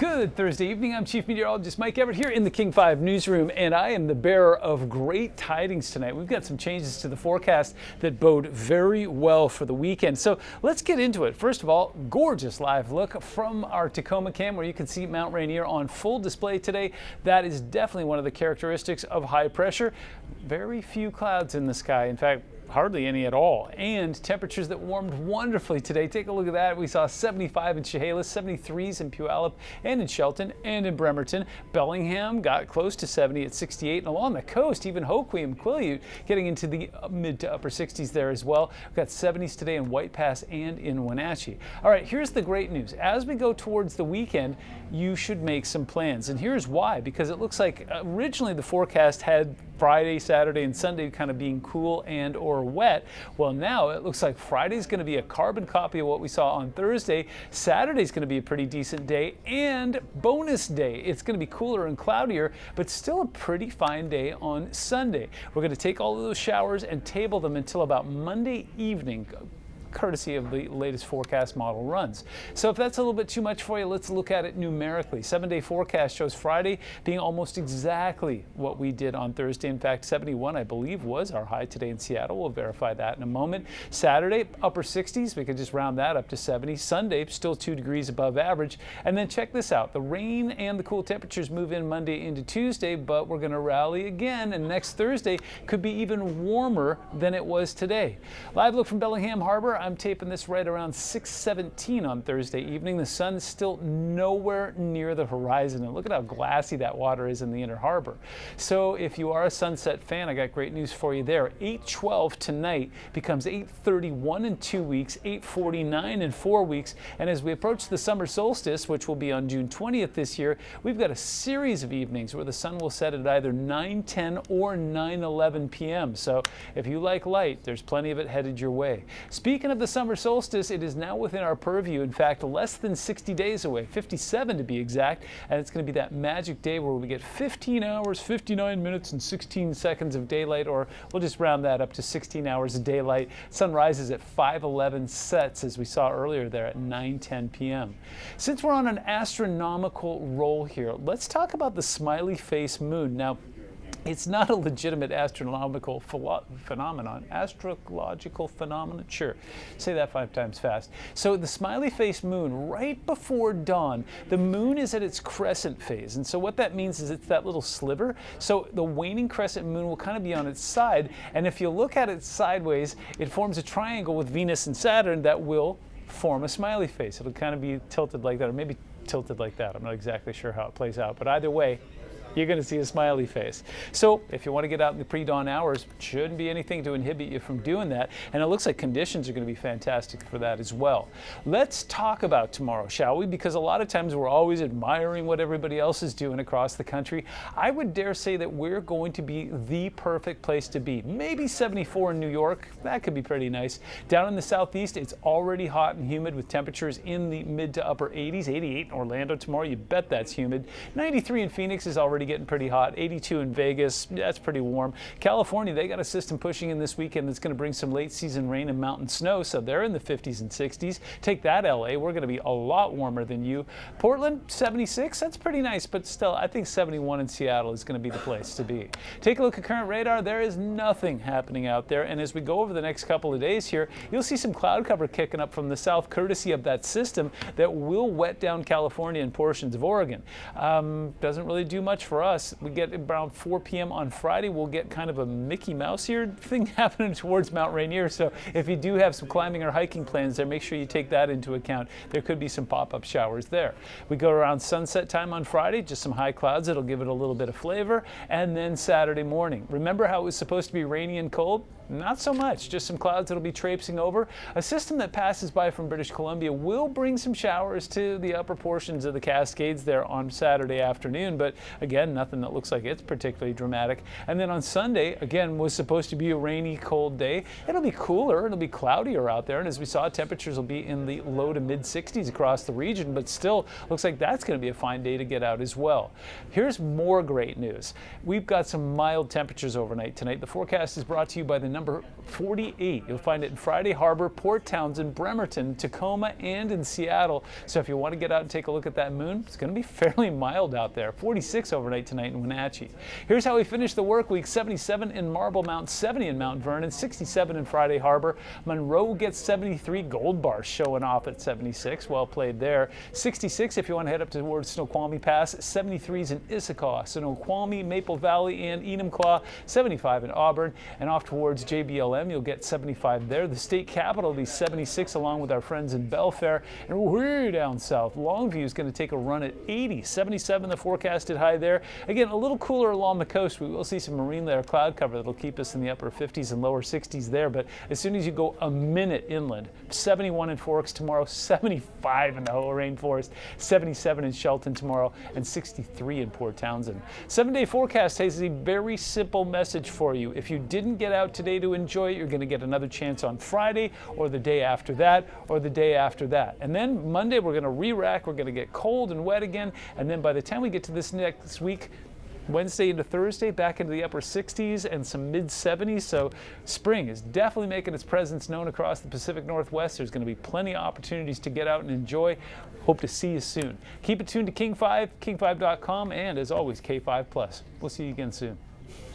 Good Thursday evening. I'm Chief Meteorologist Mike Everett here in the King 5 newsroom, and I am the bearer of great tidings tonight. We've got some changes to the forecast that bode very well for the weekend. So let's get into it. First of all, gorgeous live look from our Tacoma cam where you can see Mount Rainier on full display today. That is definitely one of the characteristics of high pressure. Very few clouds in the sky. In fact, hardly any at all, and temperatures that warmed wonderfully today. Take a look at that. We saw 75 in Chehalis, 73s in Puyallup and in Shelton and in Bremerton. Bellingham got close to 70 at 68, and along the coast, even Hoquiam and Quileute getting into the mid to upper 60s there as well. We've got 70s today in White Pass and in Wenatchee. All right, here's the great news. As we go towards the weekend, you should make some plans, and here's why. Because it looks like originally the forecast had Friday, Saturday, and Sunday kind of being cool and or wet. Well, now it looks like Friday's going to be a carbon copy of what we saw on Thursday. Saturday's going to be a pretty decent day, and bonus day, it's going to be cooler and cloudier, but still a pretty fine day on Sunday. We're going to take all of those showers and table them until about Monday evening, courtesy of the latest forecast model runs. So if that's a little bit too much for you, let's look at it numerically. 7-day forecast shows Friday being almost exactly what we did on Thursday. In fact, 71, I believe, was our high today in Seattle. We'll verify that in a moment. Saturday, upper 60s. We could just round that up to 70. Sunday, still 2 degrees above average. And then check this out. The rain and the cool temperatures move in Monday into Tuesday, but we're going to rally again, and next Thursday could be even warmer than it was today. Live look from Bellingham Harbor. I'm taping this right around 6:17 on Thursday evening. The sun's still nowhere near the horizon, and look at how glassy that water is in the inner harbor. So if you are a sunset fan, I got great news for you there. 8:12 tonight becomes 8:31 in 2 weeks, 8:49 in 4 weeks, and as we approach the summer solstice, which will be on June 20th this year, we've got a series of evenings where the sun will set at either 9:10 or 9:11 p.m. So if you like light, there's plenty of it headed your way. Speaking of the summer solstice, it is now within our purview. In fact, less than 60 days away, 57 to be exact, and it's going to be that magic day where we get 15 hours, 59 minutes, and 16 seconds of daylight, or we'll just round that up to 16 hours of daylight. Sun rises at 5:11, sets, as we saw earlier there, at 9:10 p.m. Since we're on an astronomical roll here, let's talk about the smiley face moon. Now, it's not a legitimate astronomical phenomenon. Astrological phenomenon? Sure. Say that 5 times fast. So the smiley face moon, right before dawn, the moon is at its crescent phase. And so what that means is it's that little sliver. So the waning crescent moon will kind of be on its side. And if you look at it sideways, it forms a triangle with Venus and Saturn that will form a smiley face. It'll kind of be tilted like that, or maybe tilted like that. I'm not exactly sure how it plays out. But either way, you're going to see a smiley face. So if you want to get out in the pre-dawn hours, shouldn't be anything to inhibit you from doing that. And it looks like conditions are going to be fantastic for that as well. Let's talk about tomorrow, shall we? Because a lot of times we're always admiring what everybody else is doing across the country. I would dare say that we're going to be the perfect place to be. Maybe 74 in New York. That could be pretty nice. Down in the southeast, it's already hot and humid with temperatures in the mid to upper 80s. 88 in Orlando tomorrow. You bet that's humid. 93 in Phoenix is already getting pretty hot. 82 in Vegas, that's pretty warm. California, they got a system pushing in this weekend that's going to bring some late season rain and mountain snow, so they're in the 50s and 60s. Take that, LA, we're going to be a lot warmer than you. Portland, 76, that's pretty nice, but still, I think 71 in Seattle is going to be the place to be. Take a look at current radar. There is nothing happening out there, and as we go over the next couple of days here, you'll see some cloud cover kicking up from the south, courtesy of that system that will wet down California and portions of Oregon. Doesn't really do much for us. We get around 4 p.m. on Friday, we'll get kind of a Mickey Mouse here thing happening towards Mount Rainier. So if you do have some climbing or hiking plans there, make sure you take that into account. There could be some pop-up showers there. We go around sunset time on Friday, just some high clouds. It'll give it a little bit of flavor. And then Saturday morning. Remember how it was supposed to be rainy and cold? Not so much, just some clouds that'll be traipsing over. A system that passes by from British Columbia will bring some showers to the upper portions of the Cascades there on Saturday afternoon, but again, nothing that looks like it's particularly dramatic. And then on Sunday, again, was supposed to be a rainy, cold day. It'll be cooler, it'll be cloudier out there, and as we saw, temperatures will be in the low to mid 60s across the region, but still looks like that's going to be a fine day to get out as well. Here's more great news. We've got some mild temperatures overnight tonight. The forecast is brought to you by the number 48. You'll find it in Friday Harbor, Port Townsend, Bremerton, Tacoma, and in Seattle. So if you want to get out and take a look at that moon, it's going to be fairly mild out there. 46 overnight tonight in Wenatchee. Here's how we finish the work week. 77 in Marble Mount, 70 in Mount Vernon, 67 in Friday Harbor. Monroe gets 73. Gold Bar showing off at 76. Well played there. 66 if you want to head up towards Snoqualmie Pass. 73s in Issaquah, Snoqualmie, Maple Valley, and Enumclaw. 75 in Auburn. And off towards JBLM, you'll get 75 there. The state capital will be 76 along with our friends in Belfair. And way down south, Longview is going to take a run at 80. 77 the forecasted high there. Again, a little cooler along the coast. We will see some marine layer cloud cover that'll keep us in the upper 50s and lower 60s there. But as soon as you go a minute inland, 71 in Forks tomorrow, 75 in the Hoh Rainforest, 77 in Shelton tomorrow, and 63 in Port Townsend. 7-day forecast has a very simple message for you. If you didn't get out today to enjoy it, you're going to get another chance on Friday or the day after that or the day after that. And then Monday we're going to re-rack. We're going to get cold and wet again. And then by the time we get to this next week, Wednesday into Thursday, back into the upper 60s and some mid 70s. So spring is definitely making its presence known across the Pacific Northwest. There's going to be plenty of opportunities to get out and enjoy. Hope to see you soon. Keep it tuned to King 5, king5.com, and as always, K5+. We'll see you again soon.